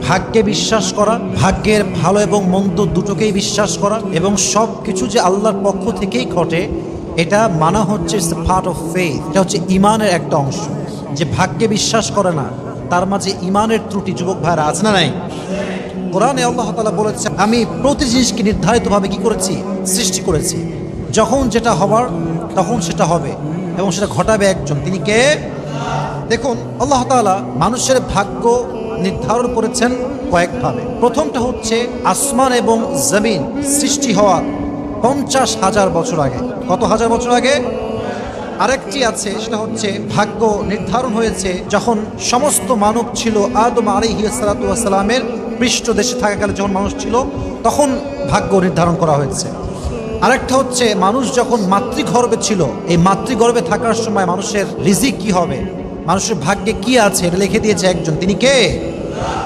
ভাগ্যে বিশ্বাস করা, ভাগ্যের ভালো এবং মন্দ দুটোকেই বিশ্বাস করা, এবং সব কিছু যে আল্লাহর পক্ষ থেকেই ঘটে এটা মানা হচ্ছে পার্ট অফ ফেথ। এটা হচ্ছে ইমানের একটা অংশ। যে ভাগ্যে বিশ্বাস করে না তার মাঝে ইমানের ত্রুটি যুবক ভাইরা আছে না নাই? কোরআনে আল্লাহ তাআলা বলেছে, আমি প্রতি জিনিসকে নির্ধারিতভাবে কি করেছি? সৃষ্টি করেছি। যখন যেটা হবার তখন সেটা হবে, এবং সেটা ঘটাবে একজন। তিনি কে? দেখুন, আল্লাহ তাআলা মানুষের ভাগ্য নির্ধারণ করেছেন কয়েকভাবে। প্রথমটা হচ্ছে আসমান এবং জমিন সৃষ্টি হওয়ার 50,000 বছর আগে। কত হাজার বছর আগে? আরেকটি আছে, সেটা হচ্ছে ভাগ্য নির্ধারণ হয়েছে যখন সমস্ত মানব ছিল আদম আলাইহিস সালাতু ওয়াস সালামের পৃষ্ঠদেশে থাকাকালে, যখন মানুষ ছিল তখন ভাগ্য নির্ধারণ করা হয়েছে। আরেকটা হচ্ছে মানুষ যখন মাতৃগর্ভে ছিল, এই মাতৃগর্ভে থাকার সময় মানুষের রিজিক কি হবে, মানুষের ভাগ্যে কি আছে এটা লিখে দিয়েছে একজন। তিনি কে?